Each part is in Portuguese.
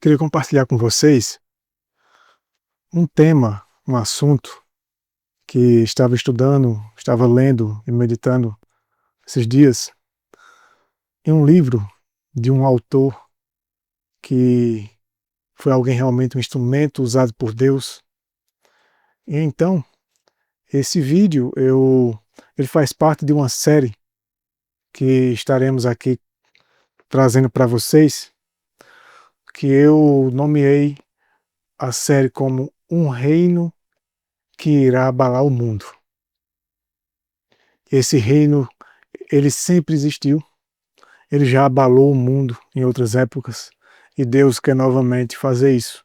Queria compartilhar com vocês um tema, um assunto que estava estudando, estava lendo e meditando esses dias em um livro de um autor que foi alguém realmente um instrumento usado por Deus. E então, esse vídeo ele faz parte de uma série que estaremos aqui trazendo para vocês, que eu nomeei a série como Um Reino que Irá Abalar o Mundo. Esse reino, ele sempre existiu, ele já abalou o mundo em outras épocas e Deus quer novamente fazer isso.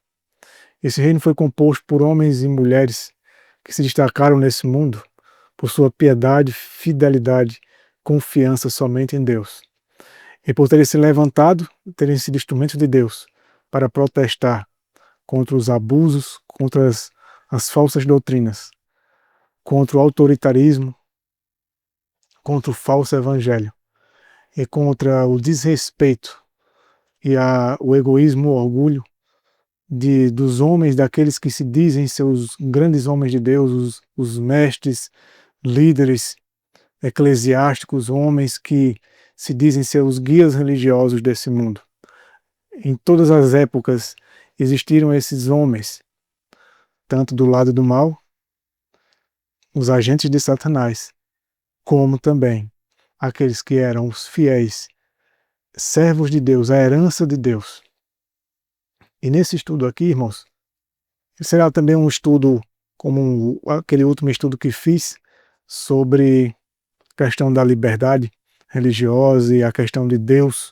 Esse reino foi composto por homens e mulheres que se destacaram nesse mundo por sua piedade, fidelidade, confiança somente em Deus. E por terem se levantado, terem sido instrumentos de Deus para protestar contra os abusos, contra as falsas doutrinas, contra o autoritarismo, contra o falso evangelho e contra o desrespeito e o egoísmo, o orgulho dos homens, daqueles que se dizem seus grandes homens de Deus, os mestres, líderes eclesiásticos, homens que se dizem ser os guias religiosos desse mundo. Em todas as épocas existiram esses homens, tanto do lado do mal, os agentes de Satanás, como também aqueles que eram os fiéis, servos de Deus, a herança de Deus. E nesse estudo aqui, irmãos, será também um estudo como aquele último estudo que fiz sobre a questão da liberdade religiosa e a questão de Deus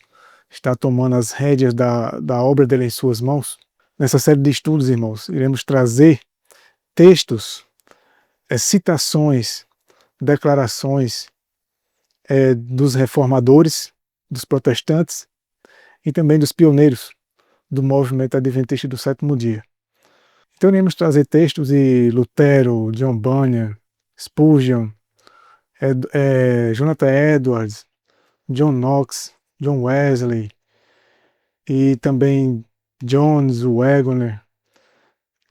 estar tomando as rédeas da obra dele em suas mãos. Nessa série de estudos, irmãos, iremos trazer textos, citações, declarações dos reformadores, dos protestantes e também dos pioneiros do movimento adventista do sétimo dia. Então iremos trazer textos de Lutero, John Bunyan, Spurgeon, Jonathan Edwards, John Knox, John Wesley e também Jones, Waggoner,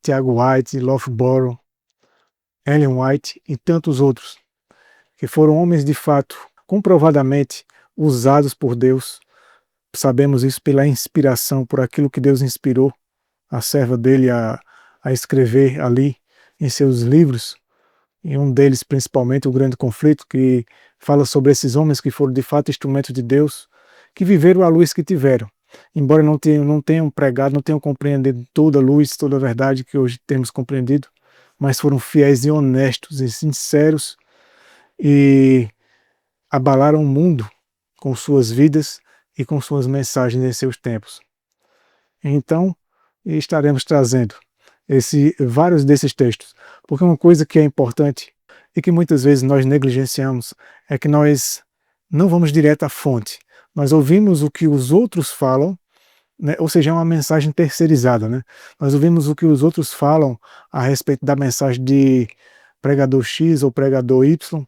Tiago White, Loughborough, Ellen White e tantos outros, que foram homens de fato, comprovadamente usados por Deus. Sabemos isso pela inspiração, por aquilo que Deus inspirou a serva dele a escrever ali em seus livros, e um deles principalmente O Grande Conflito, que fala sobre esses homens que foram de fato instrumentos de Deus, que viveram a luz que tiveram, embora não tenham pregado, não tenham compreendido toda a luz, toda a verdade que hoje temos compreendido, mas foram fiéis e honestos e sinceros e abalaram o mundo com suas vidas e com suas mensagens em seus tempos. Então, estaremos trazendo vários desses textos, porque uma coisa que é importante e que muitas vezes nós negligenciamos é que nós não vamos direto à fonte. Nós ouvimos o que os outros falam, né? Ou seja, é uma mensagem terceirizada, né? Nós ouvimos o que os outros falam a respeito da mensagem de pregador X ou pregador Y,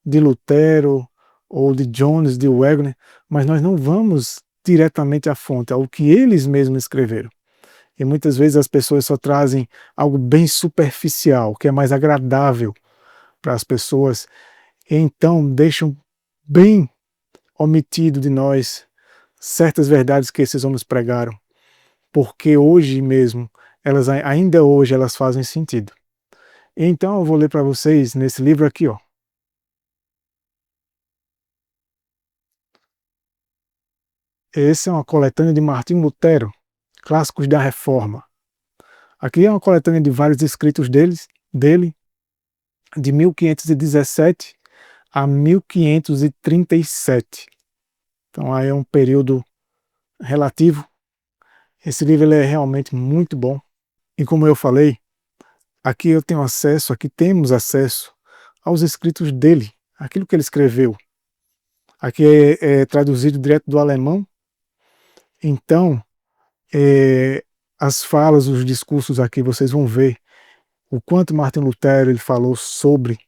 de Lutero ou de Jones, de Waggoner, mas nós não vamos diretamente à fonte, ao que eles mesmos escreveram. E muitas vezes as pessoas só trazem algo bem superficial, que é mais agradável para as pessoas, e então deixam bem omitido de nós certas verdades que esses homens pregaram, porque hoje mesmo, ainda hoje elas fazem sentido. E então eu vou ler para vocês nesse livro aqui, ó. Esse é uma coletânea de Martinho Lutero, Clássicos da Reforma. Aqui é uma coletânea de vários escritos dele, de 1517 a 1537. Então aí é um período relativo. Esse livro ele é realmente muito bom. E como eu falei, aqui temos acesso aos escritos dele, aquilo que ele escreveu. Aqui é traduzido direto do alemão. Então, as falas, os discursos aqui, vocês vão ver o quanto Martin Lutero ele falou sobre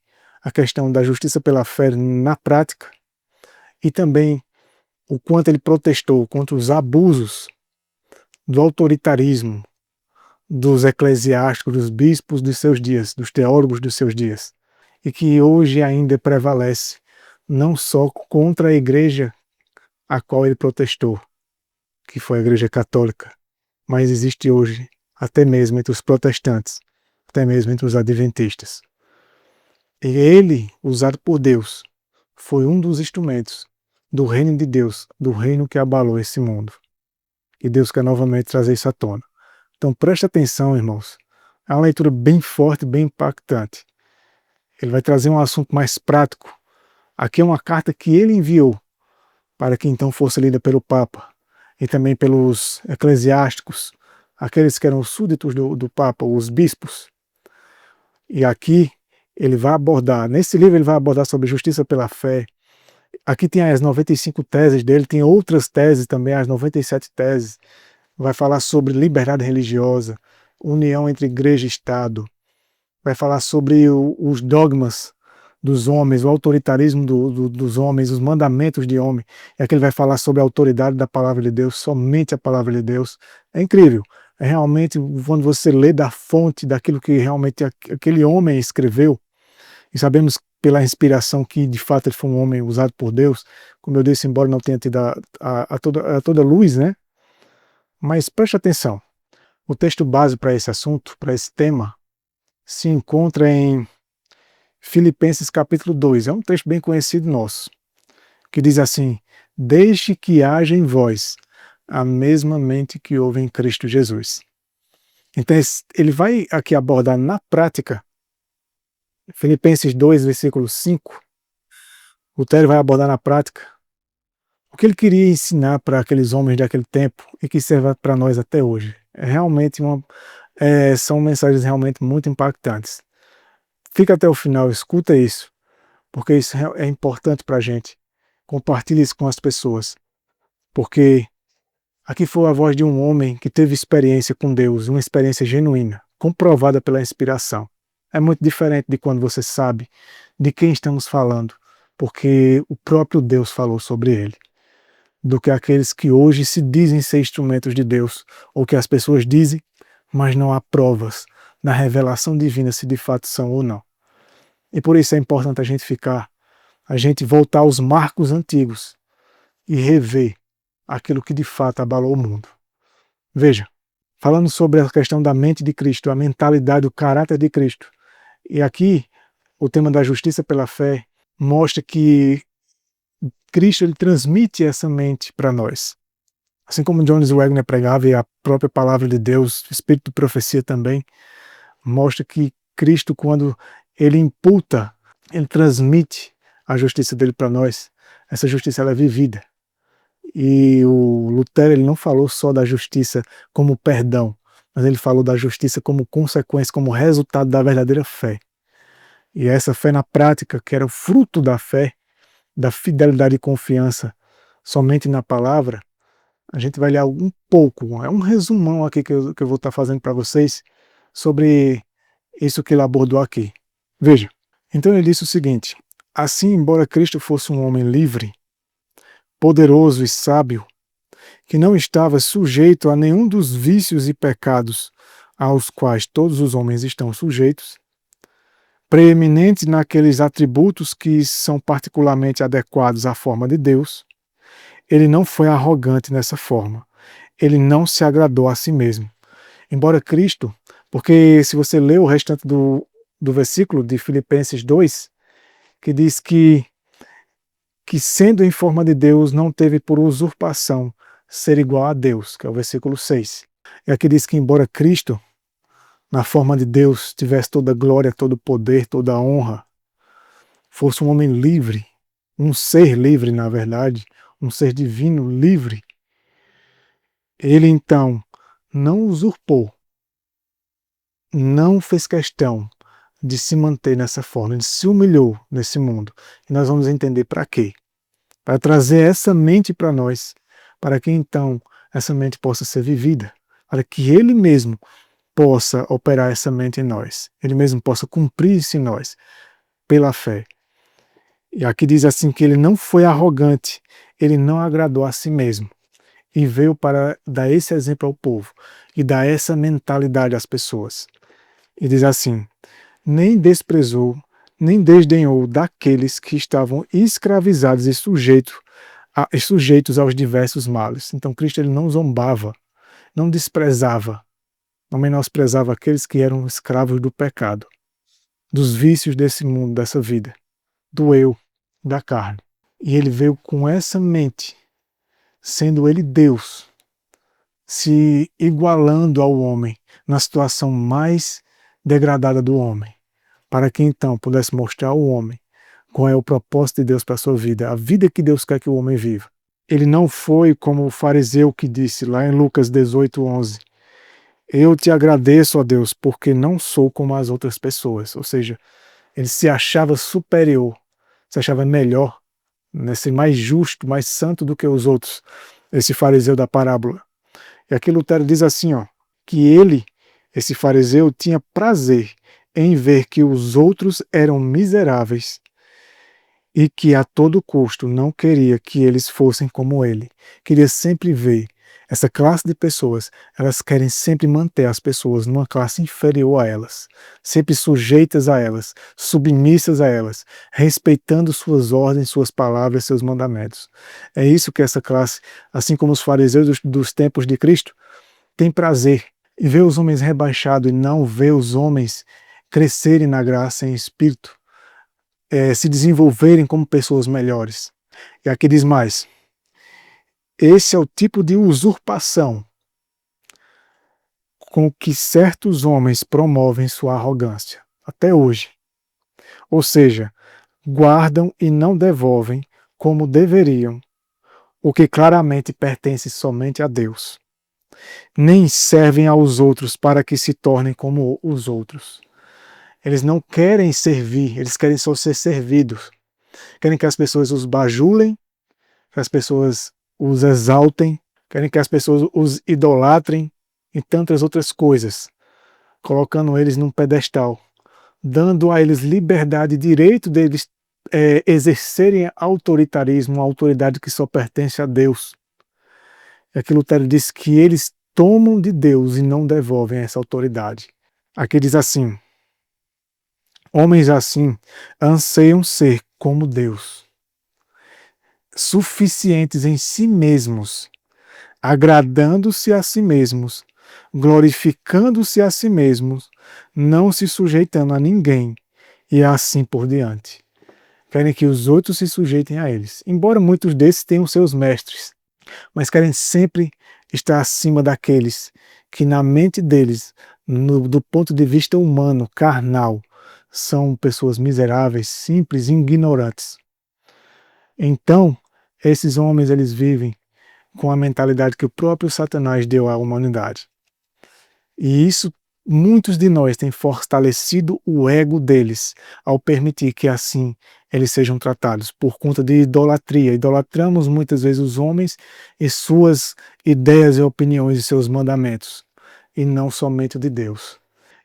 a questão da justiça pela fé na prática e também o quanto ele protestou contra os abusos do autoritarismo dos eclesiásticos, dos bispos dos seus dias, dos teólogos dos seus dias, e que hoje ainda prevalece, não só contra a igreja a qual ele protestou, que foi a Igreja Católica, mas existe hoje até mesmo entre os protestantes, até mesmo entre os adventistas. E ele, usado por Deus, foi um dos instrumentos do reino de Deus, do reino que abalou esse mundo. E Deus quer novamente trazer isso à tona. Então preste atenção, irmãos. É uma leitura bem forte, bem impactante. Ele vai trazer um assunto mais prático. Aqui é uma carta que ele enviou para que então fosse lida pelo Papa e também pelos eclesiásticos, aqueles que eram os súditos do Papa, os bispos. E aqui ele vai abordar, nesse livro ele vai abordar sobre justiça pela fé. Aqui tem as 95 teses dele, tem outras teses também, as 97 teses. Vai falar sobre liberdade religiosa, união entre igreja e Estado. Vai falar sobre os dogmas dos homens, o autoritarismo dos homens, os mandamentos de homem. E aqui ele vai falar sobre a autoridade da palavra de Deus, somente a palavra de Deus. É incrível. É realmente, quando você lê da fonte, daquilo que realmente aquele homem escreveu, e sabemos pela inspiração que de fato ele foi um homem usado por Deus, como eu disse, embora não tenha tido a toda luz, né? Mas preste atenção, o texto base para esse assunto, para esse tema, se encontra em Filipenses capítulo 2, é um texto bem conhecido nosso, que diz assim: deixe que haja em vós a mesma mente que houve em Cristo Jesus. Então ele vai aqui abordar na prática, Filipenses 2, versículo 5, Lutero vai abordar na prática o que ele queria ensinar para aqueles homens daquele tempo e que serve para nós até hoje. É realmente são mensagens realmente muito impactantes. Fica até o final, escuta isso, porque isso é importante para a gente. Compartilhe isso com as pessoas, porque aqui foi a voz de um homem que teve experiência com Deus, uma experiência genuína, comprovada pela inspiração. É muito diferente de quando você sabe de quem estamos falando, porque o próprio Deus falou sobre ele, do que aqueles que hoje se dizem ser instrumentos de Deus, ou que as pessoas dizem, mas não há provas na revelação divina se de fato são ou não. E por isso é importante a gente voltar aos marcos antigos e rever aquilo que de fato abalou o mundo. Veja, falando sobre a questão da mente de Cristo, a mentalidade, o caráter de Cristo. E aqui, o tema da justiça pela fé mostra que Cristo ele transmite essa mente para nós. Assim como Jones Wagner pregava e a própria palavra de Deus, o Espírito de profecia também, mostra que Cristo, quando ele imputa, ele transmite a justiça dele para nós. Essa justiça ela é vivida. E o Lutero ele não falou só da justiça como perdão, mas ele falou da justiça como consequência, como resultado da verdadeira fé. E essa fé na prática, que era o fruto da fé, da fidelidade e confiança somente na palavra, a gente vai ler um pouco, é um resumão aqui que eu vou estar fazendo para vocês sobre isso que ele abordou aqui. Veja, então ele disse o seguinte: assim, embora Cristo fosse um homem livre, poderoso e sábio, que não estava sujeito a nenhum dos vícios e pecados aos quais todos os homens estão sujeitos, preeminente naqueles atributos que são particularmente adequados à forma de Deus, ele não foi arrogante nessa forma. Ele não se agradou a si mesmo. Embora Cristo, porque se você lê o restante do versículo de Filipenses 2, que diz que sendo em forma de Deus, não teve por usurpação ser igual a Deus, que é o versículo 6. E aqui diz que embora Cristo, na forma de Deus, tivesse toda a glória, todo o poder, toda a honra, fosse um homem livre, um ser livre, na verdade, um ser divino livre, ele então não usurpou, não fez questão de se manter nessa forma, ele se humilhou nesse mundo. E nós vamos entender para quê? Para trazer essa mente para nós, para que então essa mente possa ser vivida, para que ele mesmo possa operar essa mente em nós, ele mesmo possa cumprir isso em nós, pela fé. E aqui diz assim que ele não foi arrogante, ele não agradou a si mesmo. e veio para dar esse exemplo ao povo e dar essa mentalidade às pessoas. E diz assim: nem desprezou, nem desdenhou daqueles que estavam escravizados e sujeitos aos diversos males. Então Cristo ele não zombava, não desprezava, não menosprezava aqueles que eram escravos do pecado, dos vícios desse mundo, dessa vida, do eu, da carne. E ele veio com essa mente, sendo ele Deus, se igualando ao homem na situação mais degradada do homem, para que então pudesse mostrar ao homem qual é o propósito de Deus para a sua vida, a vida que Deus quer que o homem viva. Ele não foi como o fariseu que disse lá em Lucas 18:11, eu te agradeço, ó Deus, porque não sou como as outras pessoas. Ou seja, ele se achava superior, se achava melhor, né, ser mais justo, mais santo do que os outros, esse fariseu da parábola. E aqui Lutero diz assim, ó, que ele, esse fariseu, tinha prazer em ver que os outros eram miseráveis e que a todo custo não queria que eles fossem como ele. Queria sempre ver essa classe de pessoas, elas querem sempre manter as pessoas numa classe inferior a elas, sempre sujeitas a elas, submissas a elas, respeitando suas ordens, suas palavras, seus mandamentos. É isso que essa classe, assim como os fariseus dos tempos de Cristo, tem prazer em ver os homens rebaixados e não ver os homens crescerem na graça em espírito, se desenvolverem como pessoas melhores. E aqui diz mais, esse é o tipo de usurpação com que certos homens promovem sua arrogância, até hoje. Ou seja, guardam e não devolvem como deveriam, o que claramente pertence somente a Deus. Nem servem aos outros para que se tornem como os outros. Eles não querem servir, eles querem só ser servidos. Querem que as pessoas os bajulem, que as pessoas os exaltem, querem que as pessoas os idolatrem e tantas outras coisas, colocando eles num pedestal, dando a eles liberdade e direito deles exercerem autoritarismo, uma autoridade que só pertence a Deus. É que Lutero diz que eles tomam de Deus e não devolvem essa autoridade. Aqui diz assim, homens assim anseiam ser como Deus, suficientes em si mesmos, agradando-se a si mesmos, glorificando-se a si mesmos, não se sujeitando a ninguém e assim por diante. Querem que os outros se sujeitem a eles, embora muitos desses tenham seus mestres, mas querem sempre estar acima daqueles que na mente deles, do ponto de vista humano, carnal, são pessoas miseráveis, simples, ignorantes. Então, esses homens eles vivem com a mentalidade que o próprio Satanás deu à humanidade. E isso, muitos de nós têm fortalecido o ego deles ao permitir que assim eles sejam tratados por conta de idolatria. Idolatramos muitas vezes os homens e suas ideias e opiniões e seus mandamentos, e não somente o de Deus.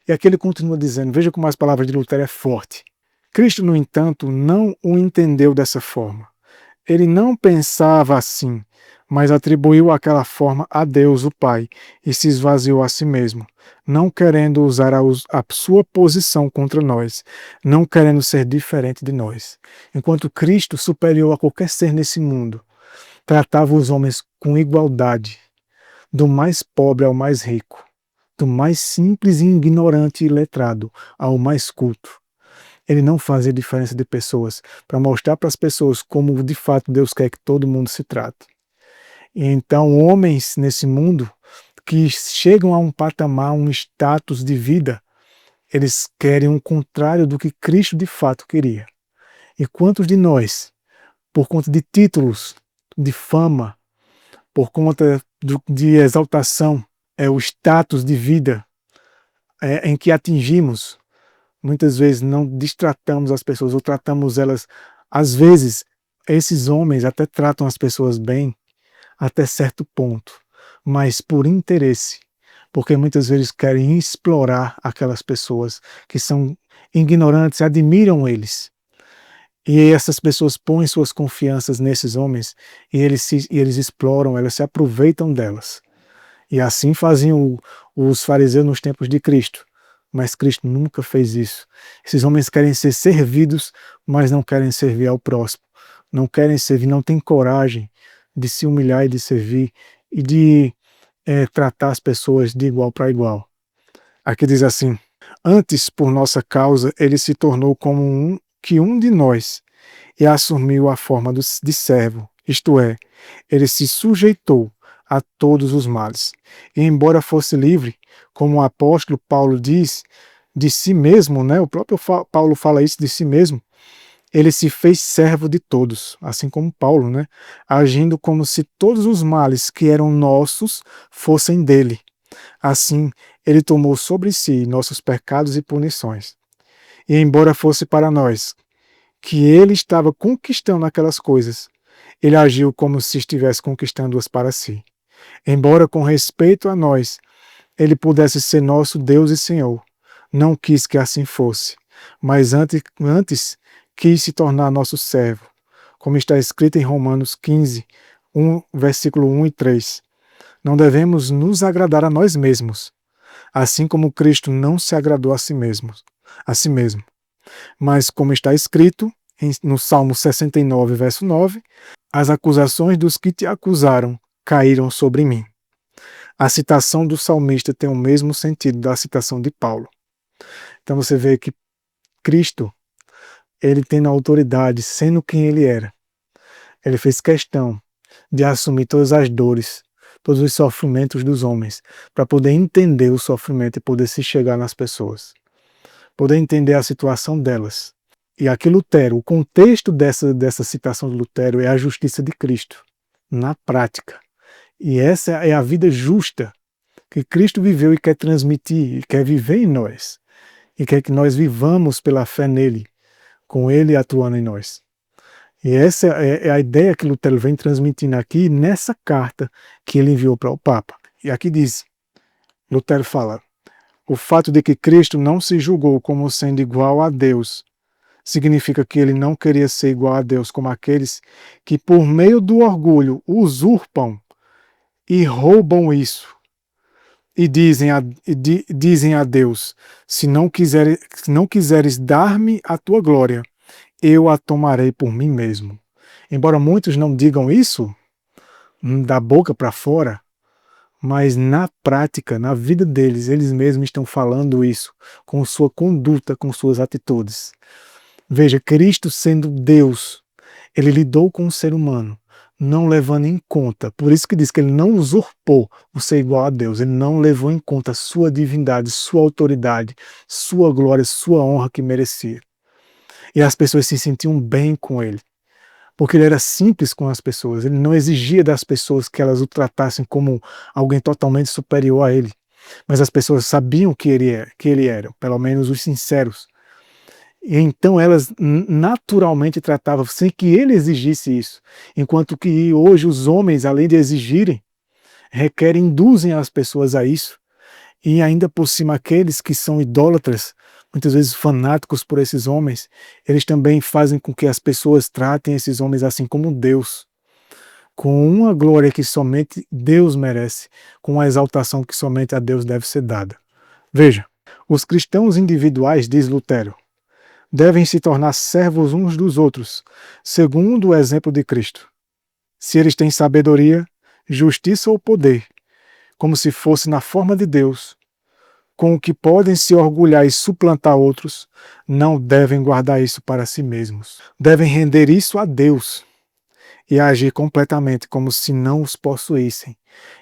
E aqui ele continua dizendo, veja como as palavras de Lutero é forte. Cristo, no entanto, não o entendeu dessa forma. Ele não pensava assim, mas atribuiu aquela forma a Deus, o Pai, e se esvaziou a si mesmo, não querendo usar a sua posição contra nós, não querendo ser diferente de nós. Enquanto Cristo, superior a qualquer ser nesse mundo, tratava os homens com igualdade, do mais pobre ao mais rico, do mais simples e ignorante e letrado ao mais culto. Ele não fazia diferença de pessoas, para mostrar para as pessoas como de fato Deus quer que todo mundo se trate. E então, homens nesse mundo que chegam a um patamar, um status de vida, eles querem o contrário do que Cristo de fato queria. E quantos de nós, por conta de títulos, de fama, por conta de exaltação, o status de vida em que atingimos, muitas vezes não destratamos as pessoas ou tratamos elas, às vezes esses homens até tratam as pessoas bem até certo ponto, mas por interesse, porque muitas vezes querem explorar aquelas pessoas que são ignorantes, admiram eles E essas pessoas põem suas confianças nesses homens e eles exploram, elas se aproveitam delas. E assim faziam os fariseus nos tempos de Cristo. Mas Cristo nunca fez isso. Esses homens querem ser servidos, mas não querem servir ao próximo. Não querem servir, não têm coragem de se humilhar e de servir e de tratar as pessoas de igual para igual. Aqui diz assim: antes, por nossa causa, ele se tornou como um de nós e assumiu a forma de servo, isto é, ele se sujeitou a todos os males. E embora fosse livre, como o apóstolo Paulo diz de si mesmo, né? O próprio Paulo fala isso de si mesmo, ele se fez servo de todos, assim como Paulo, né? Agindo como se todos os males que eram nossos fossem dele. Assim, ele tomou sobre si nossos pecados e punições. E embora fosse para nós que ele estava conquistando aquelas coisas, ele agiu como se estivesse conquistando-as para si. Embora com respeito a nós, ele pudesse ser nosso Deus e Senhor, não quis que assim fosse, mas antes quis se tornar nosso servo, como está escrito em Romanos 15, versículo 1 e 3. Não devemos nos agradar a nós mesmos, assim como Cristo não se agradou a si mesmo. Mas como está escrito no Salmo 69, verso 9, as acusações dos que te acusaram caíram sobre mim. A citação do salmista tem o mesmo sentido da citação de Paulo. Então você vê que Cristo, ele tendo a autoridade, sendo quem ele era, ele fez questão de assumir todas as dores, todos os sofrimentos dos homens, para poder entender o sofrimento e poder se chegar nas pessoas, poder entender a situação delas. E aqui Lutero, o contexto dessa citação de Lutero é a justiça de Cristo, na prática. E essa é a vida justa que Cristo viveu e quer transmitir, e quer viver em nós. E quer que nós vivamos pela fé nele, com ele atuando em nós. E essa é a ideia que Lutero vem transmitindo aqui nessa carta que ele enviou para o Papa. E aqui diz, Lutero fala, o fato de que Cristo não se julgou como sendo igual a Deus significa que ele não queria ser igual a Deus como aqueles que por meio do orgulho usurpam e roubam isso. E dizem a Deus, se não quiseres dar-me a tua glória, eu a tomarei por mim mesmo. Embora muitos não digam isso, da boca para fora, mas na prática, na vida deles, eles mesmos estão falando isso, com sua conduta, com suas atitudes. Veja, Cristo sendo Deus, ele lidou com o ser humano, não levando em conta, por isso que diz que ele não usurpou o ser igual a Deus, ele não levou em conta sua divindade, sua autoridade, sua glória, sua honra que merecia. E as pessoas se sentiam bem com ele, porque ele era simples com as pessoas, ele não exigia das pessoas que elas o tratassem como alguém totalmente superior a ele, mas as pessoas sabiam que ele era, pelo menos os sinceros. E então elas naturalmente tratavam sem que ele exigisse isso, enquanto que hoje os homens, além de exigirem, induzem as pessoas a isso, e ainda por cima aqueles que são idólatras, muitas vezes fanáticos por esses homens, eles também fazem com que as pessoas tratem esses homens assim como Deus, com uma glória que somente Deus merece, com uma exaltação que somente a Deus deve ser dada. Veja, os cristãos individuais, diz Lutero, devem se tornar servos uns dos outros, segundo o exemplo de Cristo. Se eles têm sabedoria, justiça ou poder, como se fosse na forma de Deus, com o que podem se orgulhar e suplantar outros, não devem guardar isso para si mesmos. Devem render isso a Deus e agir completamente como se não os possuíssem,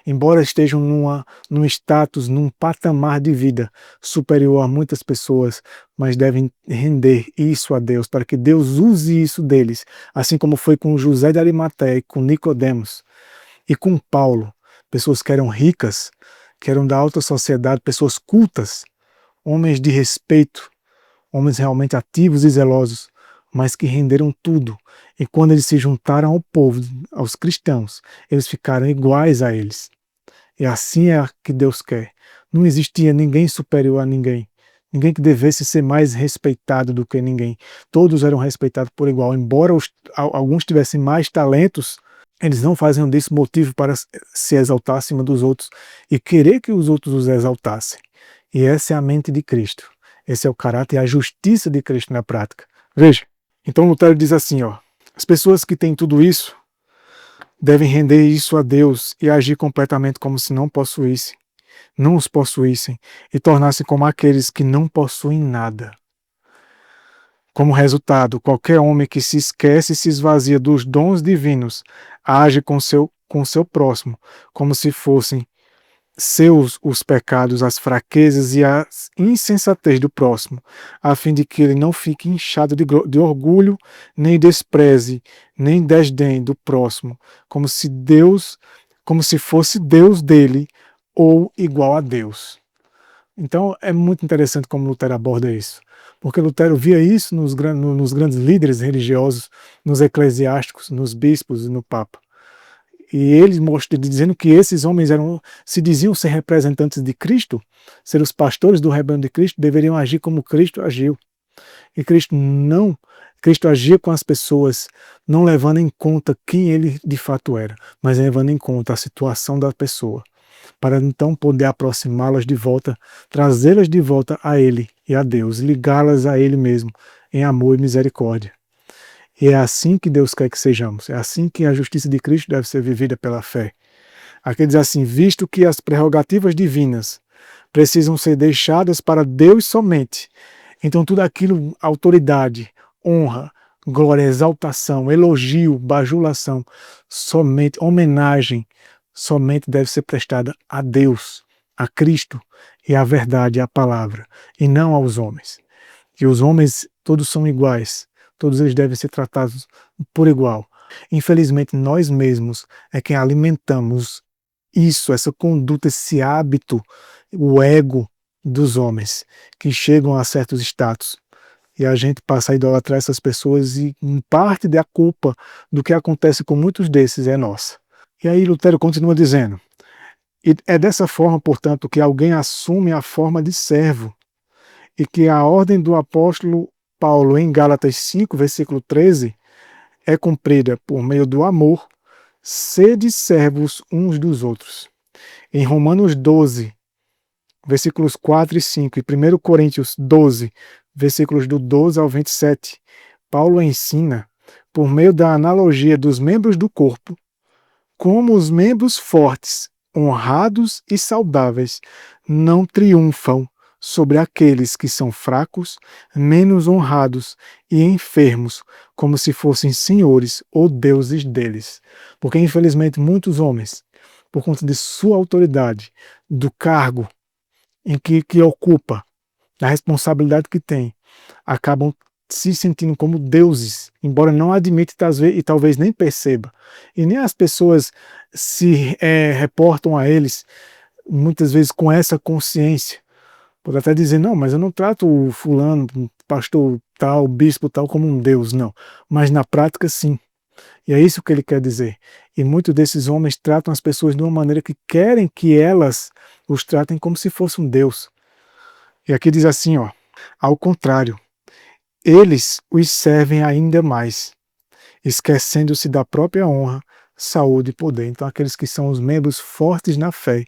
embora estejam num status, num patamar de vida superior a muitas pessoas, mas devem render isso a Deus, para que Deus use isso deles, assim como foi com José de Arimateia e com Nicodemos, e com Paulo, pessoas que eram ricas, que eram da alta sociedade, pessoas cultas, homens de respeito, homens realmente ativos e zelosos, mas que renderam tudo. E quando eles se juntaram ao povo, aos cristãos, eles ficaram iguais a eles. E assim é que Deus quer. Não existia ninguém superior a ninguém. ninguém que devesse ser mais respeitado do que ninguém. Todos eram respeitados por igual, embora alguns tivessem mais talentos, eles não faziam disso motivo para se exaltar acima dos outros e querer que os outros os exaltassem. E essa é a mente de Cristo. Esse é o caráter e a justiça de Cristo na prática. Veja, então Lutero diz assim, ó, as pessoas que têm tudo isso devem render isso a Deus e agir completamente como se não os possuíssem, e tornar-se como aqueles que não possuem nada. Como resultado, qualquer homem que se esquece e se esvazia dos dons divinos age com seu próximo, como se fossem seus os pecados, as fraquezas e a insensatez do próximo, a fim de que ele não fique inchado de orgulho, nem despreze, nem desdém do próximo, como se fosse Deus dele ou igual a Deus. Então é muito interessante como Lutero aborda isso, porque Lutero via isso nos grandes líderes religiosos, nos eclesiásticos, nos bispos e no Papa. E ele mostra dizendo que esses homens se diziam ser representantes de Cristo, ser os pastores do rebanho de Cristo, deveriam agir como Cristo agiu. E Cristo agia com as pessoas, não levando em conta quem ele de fato era, mas levando em conta a situação da pessoa, para então poder aproximá-las de volta, trazê-las de volta a ele e a Deus, ligá-las a ele mesmo, em amor e misericórdia. E é assim que Deus quer que sejamos. É assim que a justiça de Cristo deve ser vivida pela fé. Aqui diz assim, visto que as prerrogativas divinas precisam ser deixadas para Deus somente, então tudo aquilo, autoridade, honra, glória, exaltação, elogio, bajulação, somente, homenagem, somente deve ser prestada a Deus, a Cristo e à verdade, à palavra, e não aos homens. Que os homens todos são iguais, todos eles devem ser tratados por igual. Infelizmente, nós mesmos é quem alimentamos isso, essa conduta, esse hábito, o ego dos homens, que chegam a certos status. E a gente passa a idolatrar essas pessoas e parte da culpa do que acontece com muitos desses é nossa. E aí Lutero continua dizendo, e é dessa forma, portanto, que alguém assume a forma de servo, e que a ordem do apóstolo Paulo em Gálatas 5, versículo 13, é cumprida por meio do amor, sede servos uns dos outros. Em Romanos 12, versículos 4 e 5, e 1 Coríntios 12, versículos do 12 ao 27, Paulo ensina, por meio da analogia dos membros do corpo, como os membros fortes, honrados e saudáveis não triunfam sobre aqueles que são fracos, menos honrados e enfermos, como se fossem senhores ou deuses deles. Porque, infelizmente, muitos homens, por conta de sua autoridade, do cargo em que ocupa, da responsabilidade que tem, acabam se sentindo como deuses, embora não admita e talvez nem perceba. E nem as pessoas se reportam a eles, muitas vezes com essa consciência. Pode até dizer, não, mas eu não trato o fulano, pastor tal, bispo tal, como um deus, não. Mas na prática, sim. E é isso que ele quer dizer. E muitos desses homens tratam as pessoas de uma maneira que querem que elas os tratem como se fosse um deus. E aqui diz assim, ó, ao contrário, eles os servem ainda mais, esquecendo-se da própria honra, saúde e poder. Então aqueles que são os membros fortes na fé,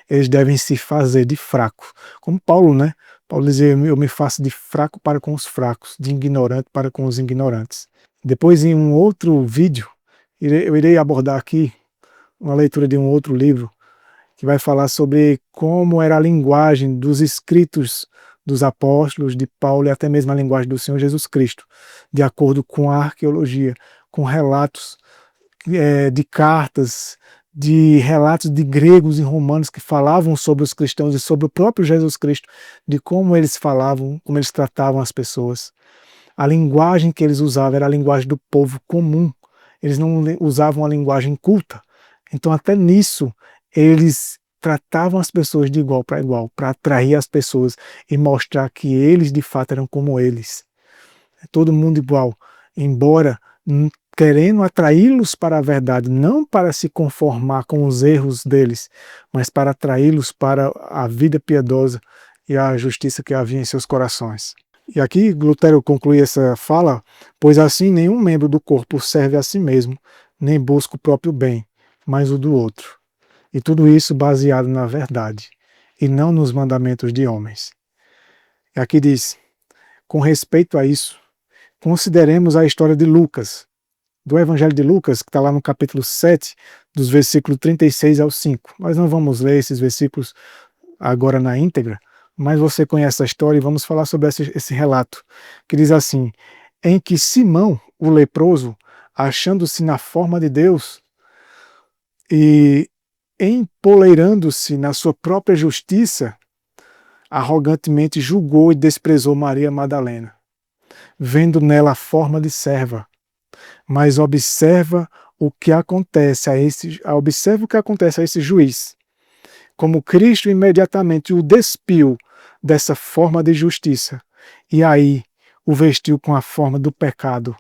eles devem se fazer de fraco. Como Paulo, né? Paulo dizia, eu me faço de fraco para com os fracos, de ignorante para com os ignorantes. Depois, em um outro vídeo, eu irei abordar aqui uma leitura de um outro livro, que vai falar sobre como era a linguagem dos escritos dos apóstolos, de Paulo e até mesmo a linguagem do Senhor Jesus Cristo, de acordo com a arqueologia, com relatos de cartas, de relatos de gregos e romanos que falavam sobre os cristãos e sobre o próprio Jesus Cristo, de como eles falavam, como eles tratavam as pessoas. A linguagem que eles usavam era a linguagem do povo comum. Eles não usavam a linguagem culta. Então, até nisso, eles tratavam as pessoas de igual, para atrair as pessoas e mostrar que eles, de fato, eram como eles. Todo mundo igual. Embora querendo atraí-los para a verdade, não para se conformar com os erros deles, mas para atraí-los para a vida piedosa e a justiça que havia em seus corações. E aqui Lutero conclui essa fala: pois assim nenhum membro do corpo serve a si mesmo, nem busca o próprio bem, mas o do outro. E tudo isso baseado na verdade, e não nos mandamentos de homens. E aqui diz, com respeito a isso, consideremos a história de Lucas, do Evangelho de Lucas, que está lá no capítulo 7, dos versículos 36 ao 5. Nós não vamos ler esses versículos agora na íntegra, mas você conhece a história e vamos falar sobre esse relato, que diz assim: em que Simão, o leproso, achando-se na forma de Deus e empoleirando-se na sua própria justiça, arrogantemente julgou e desprezou Maria Madalena, vendo nela a forma de serva. Mas observa o que acontece a esse juiz. Como Cristo imediatamente o despiu dessa forma de justiça, e aí o vestiu com a forma do pecado,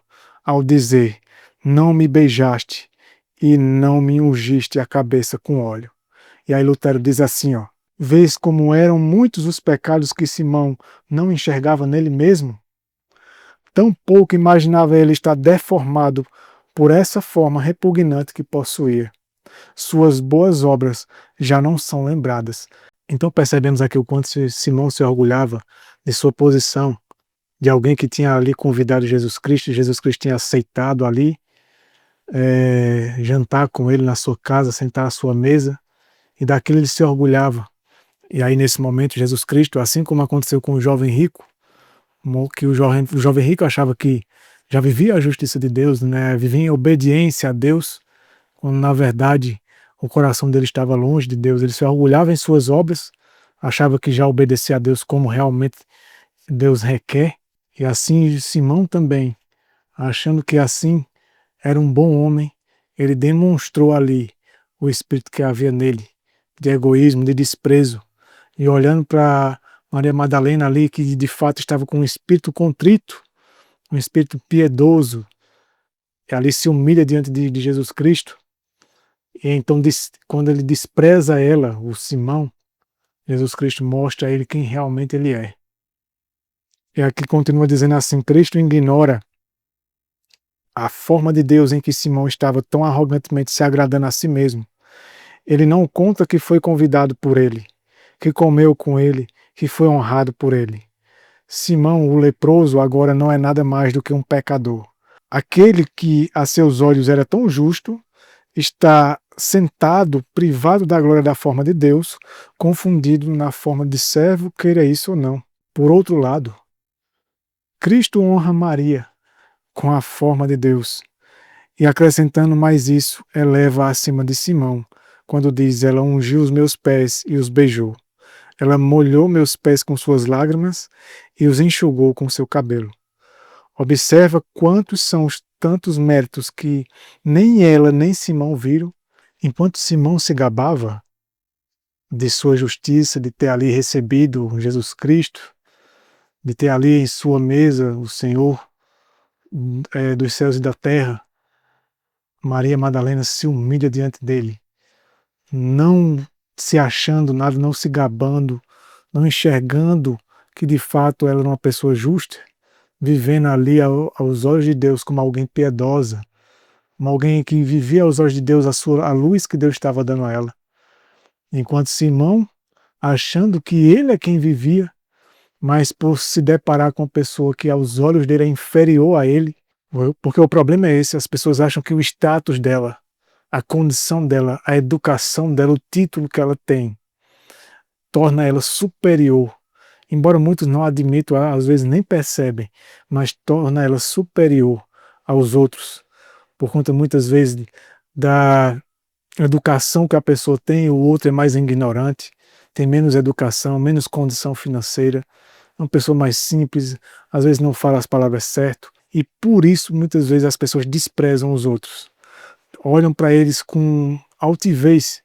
ao dizer: não me beijaste e não me ungiste a cabeça com óleo. E aí Lutero diz assim, ó: vês como eram muitos os pecados que Simão não enxergava nele mesmo? Tão pouco imaginava ele estar deformado por essa forma repugnante que possuía. Suas boas obras já não são lembradas. Então percebemos aqui o quanto Simão se orgulhava de sua posição, de alguém que tinha ali convidado Jesus Cristo tinha aceitado ali jantar com ele na sua casa, sentar à sua mesa, e daquilo ele se orgulhava. E aí nesse momento Jesus Cristo, assim como aconteceu com o jovem rico, que o jovem rico achava que já vivia a justiça de Deus, né? Vivia em obediência a Deus, quando na verdade o coração dele estava longe de Deus. Ele se orgulhava em suas obras, achava que já obedecia a Deus como realmente Deus requer. E assim Simão também, achando que assim era um bom homem, ele demonstrou ali o espírito que havia nele, de egoísmo, de desprezo. E olhando para Maria Madalena ali, que de fato estava com um espírito contrito, um espírito piedoso, e ali se humilha diante de Jesus Cristo. E então, quando ele despreza ela, o Simão, Jesus Cristo mostra a ele quem realmente ele é. E aqui continua dizendo assim: Cristo ignora a forma de Deus em que Simão estava tão arrogantemente se agradando a si mesmo. Ele não conta que foi convidado por ele, que comeu com ele, que foi honrado por ele. Simão, o leproso, agora não é nada mais do que um pecador. Aquele que a seus olhos era tão justo, está sentado, privado da glória da forma de Deus, confundido na forma de servo, queira isso ou não. Por outro lado, Cristo honra Maria com a forma de Deus, e acrescentando mais isso, eleva acima de Simão, quando diz: ela ungiu os meus pés e os beijou. Ela molhou meus pés com suas lágrimas e os enxugou com seu cabelo. Observa quantos são os tantos méritos que nem ela nem Simão viram, enquanto Simão se gabava de sua justiça, de ter ali recebido Jesus Cristo, de ter ali em sua mesa o Senhor dos céus e da terra. Maria Madalena se humilha diante dele, não se achando nada, não se gabando, não enxergando que de fato ela era uma pessoa justa, vivendo ali aos olhos de Deus como alguém piedosa, como alguém que vivia aos olhos de Deus a luz que Deus estava dando a ela. Enquanto Simão, achando que ele é quem vivia, mas por se deparar com uma pessoa que aos olhos dele é inferior a ele, porque o problema é esse: as pessoas acham que o status dela, a condição dela, a educação dela, o título que ela tem, torna ela superior. Embora muitos não admitam, às vezes nem percebem, mas torna ela superior aos outros, por conta muitas vezes da educação que a pessoa tem, o outro é mais ignorante, tem menos educação, menos condição financeira, é uma pessoa mais simples, às vezes não fala as palavras certas, e por isso muitas vezes as pessoas desprezam os outros, olham para eles com altivez,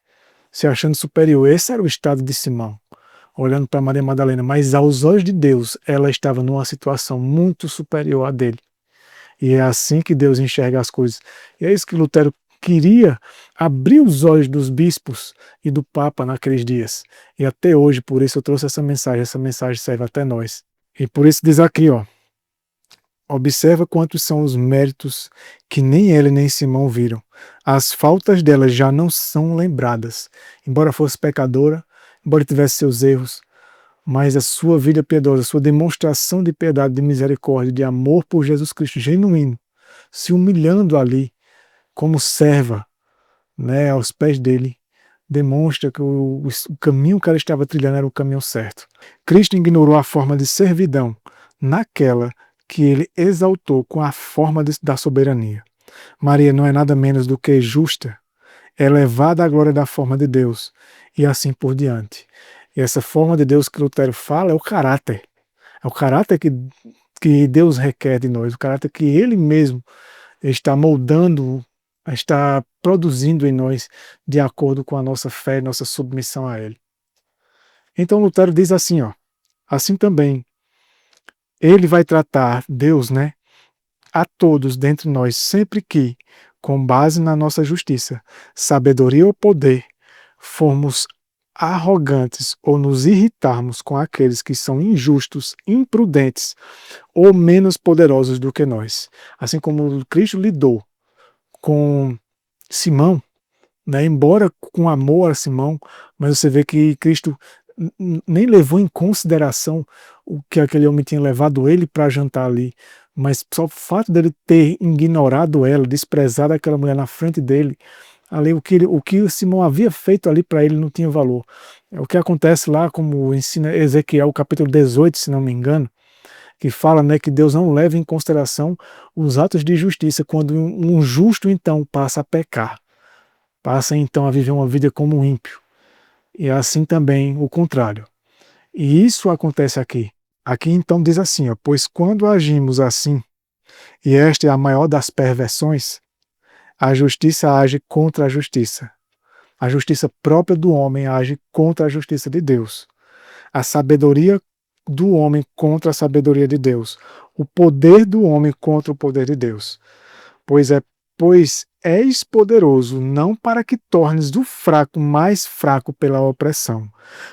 se achando superior. Esse era o estado de Simão, olhando para Maria Madalena, mas aos olhos de Deus ela estava numa situação muito superior à dele. E é assim que Deus enxerga as coisas. E é isso que Lutero queria abrir os olhos dos bispos e do Papa naqueles dias. E até hoje, por isso eu trouxe essa mensagem serve até nós. E por isso diz aqui, ó, observa quantos são os méritos que nem ele nem Simão viram. As faltas dela já não são lembradas. Embora fosse pecadora, embora tivesse seus erros, mas a sua vida piedosa, a sua demonstração de piedade, de misericórdia, de amor por Jesus Cristo genuíno, se humilhando ali como serva, né, aos pés dele, demonstra que o caminho que ela estava trilhando era o caminho certo. Cristo ignorou a forma de servidão naquela que ele exaltou com a forma da soberania. Maria não é nada menos do que justa, elevada à glória da forma de Deus, e assim por diante. E essa forma de Deus que Lutero fala é o caráter. É o caráter que Deus requer de nós, o caráter que Ele mesmo está moldando, está produzindo em nós de acordo com a nossa fé, nossa submissão a Ele. Então Lutero diz assim, ó, assim também, Ele vai tratar, Deus, né, a todos dentre nós, sempre que, com base na nossa justiça, sabedoria ou poder, formos arrogantes ou nos irritarmos com aqueles que são injustos, imprudentes ou menos poderosos do que nós. Assim como Cristo lidou com Simão, né, embora com amor a Simão, mas você vê que Cristo nem levou em consideração o que aquele homem tinha levado ele para jantar ali, mas só o fato dele ter ignorado ela, desprezado aquela mulher na frente dele, ali o que Simão havia feito ali para ele não tinha valor. É o que acontece lá, como ensina Ezequiel, capítulo 18, se não me engano, que fala, né, que Deus não leva em consideração os atos de justiça quando um justo então passa a pecar, passa então a viver uma vida como um ímpio. E assim também o contrário. E isso acontece aqui. Aqui então diz assim, ó, pois quando agimos assim, e esta é a maior das perversões, a justiça age contra a justiça. A justiça própria do homem age contra a justiça de Deus. A sabedoria do homem contra a sabedoria de Deus. O poder do homem contra o poder de Deus. Pois és poderoso não para que tornes o fraco mais fraco pela opressão,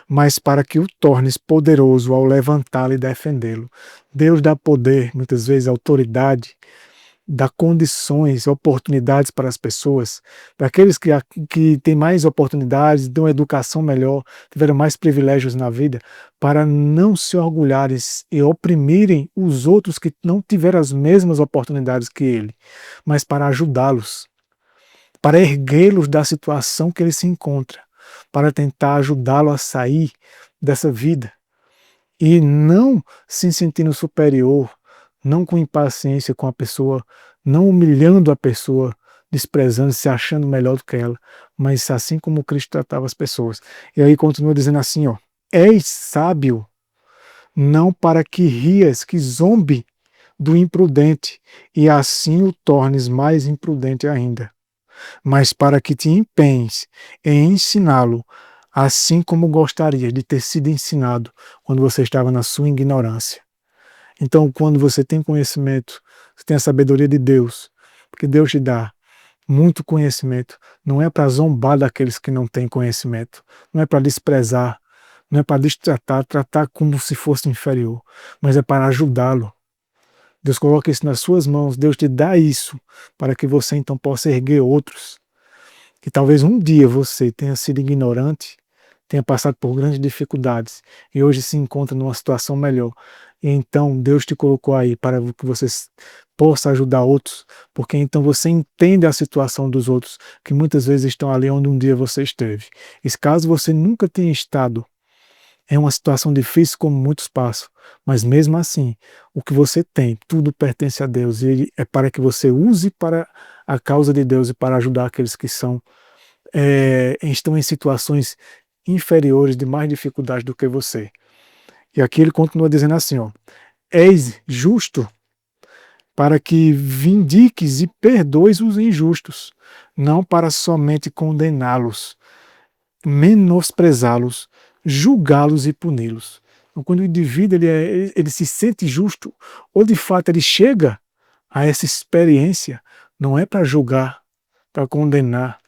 mas para que o tornes poderoso ao levantá-lo e defendê-lo. Deus dá poder, muitas vezes autoridade, dá condições, oportunidades para as pessoas, para aqueles que têm mais oportunidades, dão educação melhor, tiveram mais privilégios na vida, para não se orgulharem e oprimirem os outros que não tiveram as mesmas oportunidades que ele, mas para ajudá-los, para erguê-los da situação que ele se encontra, para tentar ajudá-lo a sair dessa vida e não se sentindo superior, não com impaciência com a pessoa, não humilhando a pessoa, desprezando, se achando melhor do que ela, mas assim como Cristo tratava as pessoas. E aí continua dizendo assim, ó, és sábio, não para que rias, que zombe do imprudente, e assim o tornes mais imprudente ainda, mas para que te empenhes em ensiná-lo, assim como gostarias de ter sido ensinado quando você estava na sua ignorância. Então, quando você tem conhecimento, você tem a sabedoria de Deus, porque Deus te dá muito conhecimento, não é para zombar daqueles que não têm conhecimento, não é para desprezar, não é para destratar, tratar como se fosse inferior, mas é para ajudá-lo. Deus coloca isso nas suas mãos, Deus te dá isso, para que você então possa erguer outros. Que talvez um dia você tenha sido ignorante, tenha passado por grandes dificuldades e hoje se encontra numa situação melhor. E então Deus te colocou aí para que você possa ajudar outros, porque então você entende a situação dos outros, que muitas vezes estão ali onde um dia você esteve. E caso você nunca tenha estado em uma situação difícil como muitos passam, mas mesmo assim, o que você tem, tudo pertence a Deus e é para que você use para a causa de Deus e para ajudar aqueles que estão em situações inferiores, de mais dificuldade do que você. E aqui ele continua dizendo assim, ó, és justo para que vindiques e perdoes os injustos, não para somente condená-los, menosprezá-los, julgá-los e puni-los. Então, quando o indivíduo ele se sente justo, ou de fato ele chega a essa experiência, não é para julgar, para condenar,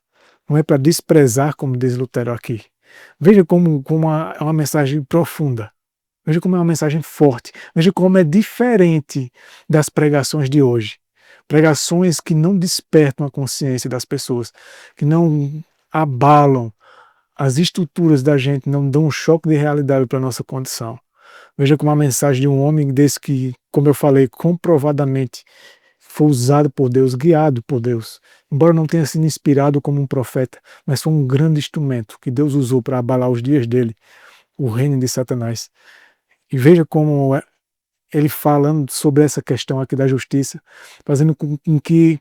não é para desprezar, como diz Lutero aqui. Veja como é uma mensagem profunda. Veja como é uma mensagem forte. Veja como é diferente das pregações de hoje. Pregações que não despertam a consciência das pessoas, que não abalam as estruturas da gente, não dão um choque de realidade para a nossa condição. Veja como a mensagem de um homem desse que, como eu falei, comprovadamente foi usado por Deus, guiado por Deus. Embora não tenha sido inspirado como um profeta, mas foi um grande instrumento que Deus usou para abalar os dias dele, o reino de Satanás. E veja como ele falando sobre essa questão aqui da justiça, fazendo com que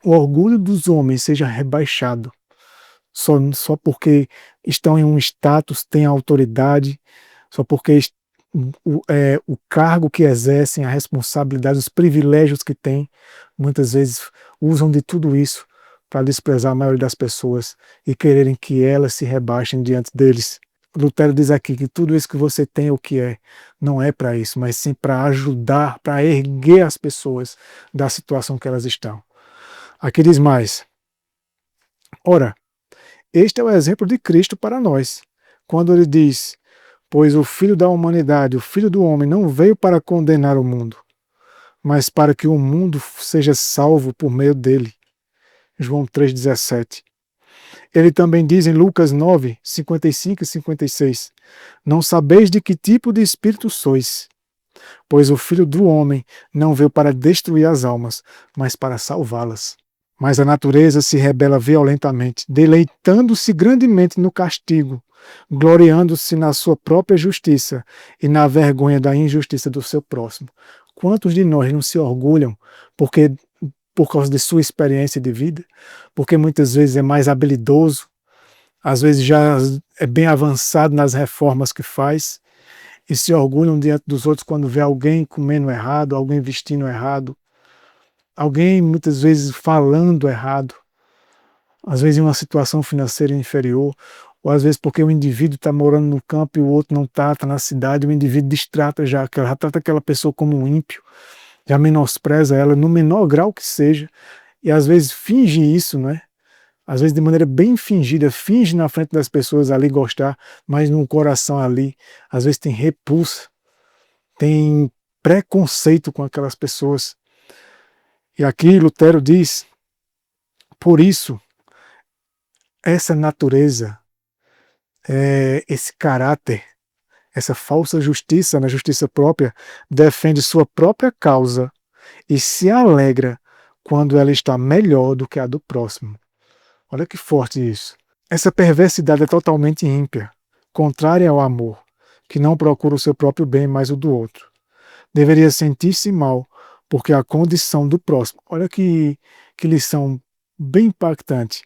o orgulho dos homens seja rebaixado, só porque estão em um status, têm autoridade, só porque o cargo que exercem, a responsabilidade, os privilégios que têm, muitas vezes usam de tudo isso para desprezar a maioria das pessoas e quererem que elas se rebaixem diante deles. Lutero diz aqui que tudo isso que você tem, o que é, não é para isso, mas sim para ajudar, para erguer as pessoas da situação que elas estão. Aqui diz mais: ora, este é o exemplo de Cristo para nós, quando ele diz: pois o Filho da humanidade, o Filho do homem, não veio para condenar o mundo, mas para que o mundo seja salvo por meio dele. João 3,17. Ele também diz em Lucas 9, 55 e 56, não sabeis de que tipo de espírito sois, pois o Filho do homem não veio para destruir as almas, mas para salvá-las. Mas a natureza se rebela violentamente, deleitando-se grandemente no castigo, gloriando-se na sua própria justiça e na vergonha da injustiça do seu próximo. Quantos de nós não se orgulham por causa de sua experiência de vida, porque muitas vezes é mais habilidoso, às vezes já é bem avançado nas reformas que faz, e se orgulham diante dos outros quando vê alguém comendo errado, alguém vestindo errado, alguém muitas vezes falando errado, às vezes em uma situação financeira inferior, ou às vezes porque o indivíduo está morando no campo e o outro não está na cidade, o indivíduo já trata aquela pessoa como um ímpio, já menospreza ela no menor grau que seja, e às vezes finge isso, né? Às vezes de maneira bem fingida, finge na frente das pessoas ali gostar, mas no coração ali, às vezes tem repulsa, tem preconceito com aquelas pessoas. E aqui Lutero diz, por isso, essa natureza, esse caráter, essa falsa justiça, na justiça própria, defende sua própria causa e se alegra quando ela está melhor do que a do próximo. Olha que forte isso. Essa perversidade é totalmente ímpia, contrária ao amor, que não procura o seu próprio bem, mas o do outro. Deveria sentir-se mal, porque a condição do próximo. Olha que lição bem impactante.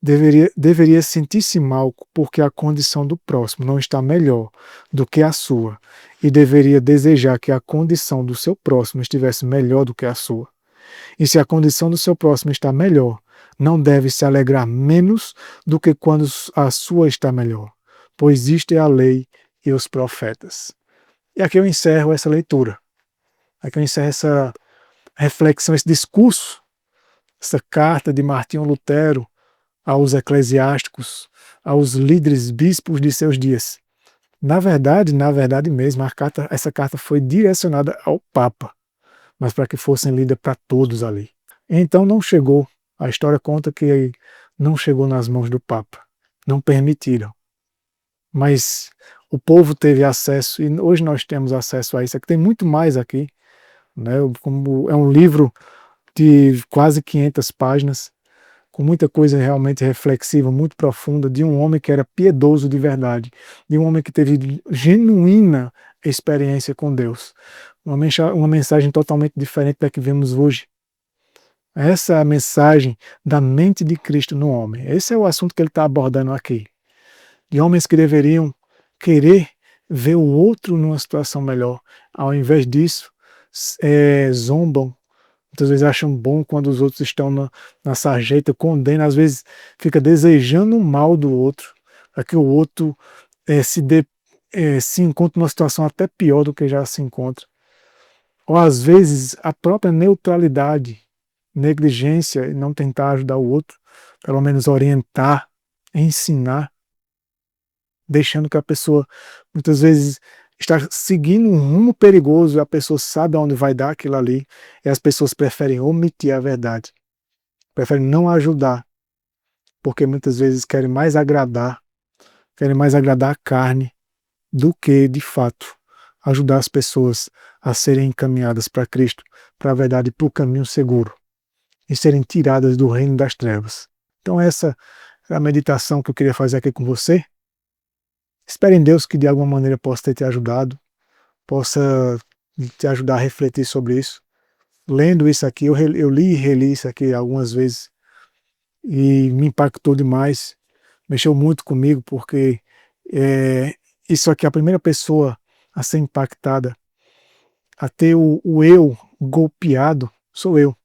Deveria sentir-se mal porque a condição do próximo não está melhor do que a sua, e deveria desejar que a condição do seu próximo estivesse melhor do que a sua. E se a condição do seu próximo está melhor, não deve se alegrar menos do que quando a sua está melhor, pois isto é a lei e os profetas. E aqui eu encerro essa leitura. Aqui eu encerro essa reflexão, esse discurso, essa carta de Martinho Lutero aos eclesiásticos, aos líderes bispos de seus dias. Na verdade mesmo, essa carta foi direcionada ao Papa, mas para que fossem lidas para todos ali. Então não chegou, a história conta que não chegou nas mãos do Papa, não permitiram. Mas o povo teve acesso, e hoje nós temos acesso a isso. Aqui tem muito mais aqui, né? Como é um livro de quase 500 páginas, com muita coisa realmente reflexiva, muito profunda, de um homem que era piedoso de verdade, de um homem que teve genuína experiência com Deus. Uma mensagem totalmente diferente da que vemos hoje. Essa é a mensagem da mente de Cristo no homem. Esse é o assunto que ele está abordando aqui. De homens que deveriam querer ver o outro numa situação melhor. Ao invés disso, zombam, muitas vezes acham bom quando os outros estão na sarjeta, condenam, às vezes fica desejando o mal do outro, para que o outro se encontre numa situação até pior do que já se encontra. Ou às vezes a própria neutralidade negligência e não tentar ajudar o outro, pelo menos orientar, ensinar, deixando que a pessoa muitas vezes está seguindo um rumo perigoso e a pessoa sabe aonde vai dar aquilo ali, e as pessoas preferem omitir a verdade, preferem não ajudar, porque muitas vezes querem mais agradar a carne do que, de fato, ajudar as pessoas a serem encaminhadas para Cristo, para a verdade, para o caminho seguro e serem tiradas do reino das trevas. Então essa é a meditação que eu queria fazer aqui com você. Espero em Deus que de alguma maneira possa ter te ajudado, possa te ajudar a refletir sobre isso. Lendo isso aqui, eu li e reli isso aqui algumas vezes e me impactou demais, mexeu muito comigo, porque isso aqui, a primeira pessoa a ser impactada, a ter o eu golpeado, sou eu,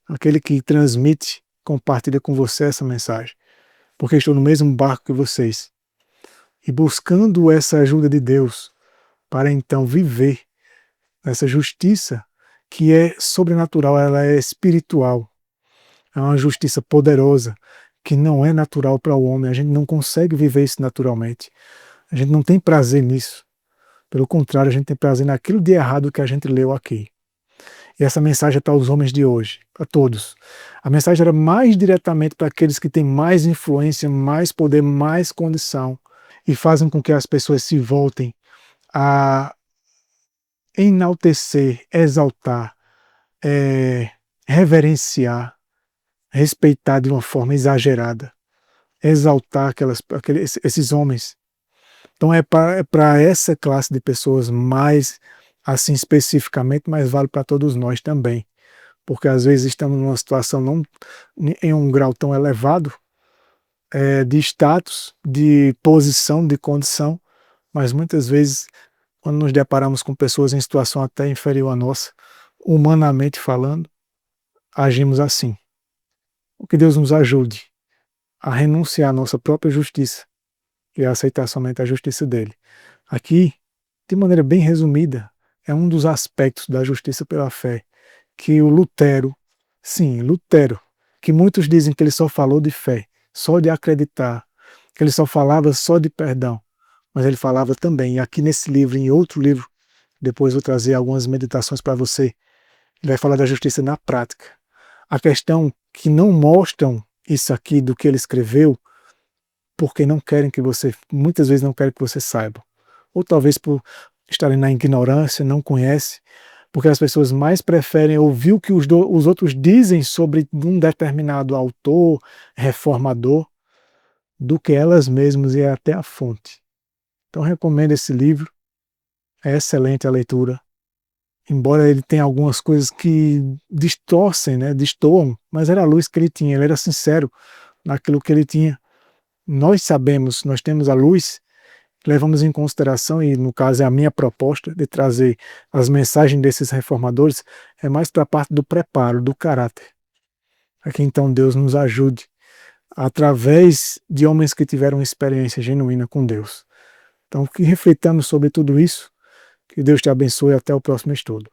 aquele que transmite, compartilha com você essa mensagem, porque estou no mesmo barco que vocês, e buscando essa ajuda de Deus, para então viver essa justiça que é sobrenatural, ela é espiritual, é uma justiça poderosa, que não é natural para o homem, a gente não consegue viver isso naturalmente, a gente não tem prazer nisso, pelo contrário, a gente tem prazer naquilo de errado que a gente leu aqui. E essa mensagem é para os homens de hoje, para todos. A mensagem era mais diretamente para aqueles que têm mais influência, mais poder, mais condição, e fazem com que as pessoas se voltem a enaltecer, exaltar, reverenciar, respeitar de uma forma exagerada, exaltar esses homens. Então é para essa classe de pessoas mais, assim especificamente, mas vale para todos nós também, porque às vezes estamos numa situação não em um grau tão elevado de status, de posição, de condição, mas muitas vezes quando nos deparamos com pessoas em situação até inferior à nossa, humanamente falando, agimos assim. Que Deus nos ajude a renunciar à nossa própria justiça e a aceitar somente a justiça dele. Aqui, de maneira bem resumida, é um dos aspectos da justiça pela fé que o Lutero, sim, Lutero, que muitos dizem que ele só falou de fé, só de acreditar, que ele só falava só de perdão, mas ele falava também, e aqui nesse livro, em outro livro, depois vou trazer algumas meditações para você, ele vai falar da justiça na prática. A questão que não mostram isso aqui do que ele escreveu, porque não querem que você, muitas vezes não querem que você saiba, ou talvez por estarem na ignorância, não conhecem, porque as pessoas mais preferem ouvir o que os outros dizem sobre um determinado autor, reformador, do que elas mesmas e até a fonte. Então recomendo esse livro, é excelente a leitura, embora ele tenha algumas coisas que distorcem, né, destoam, mas era a luz que ele tinha, ele era sincero naquilo que ele tinha. Nós sabemos, nós temos a luz, levamos em consideração, e no caso é a minha proposta de trazer as mensagens desses reformadores, é mais para a parte do preparo, do caráter. Para que então Deus nos ajude, através de homens que tiveram experiência genuína com Deus. Então, que reflitamos sobre tudo isso, que Deus te abençoe e até o próximo estudo.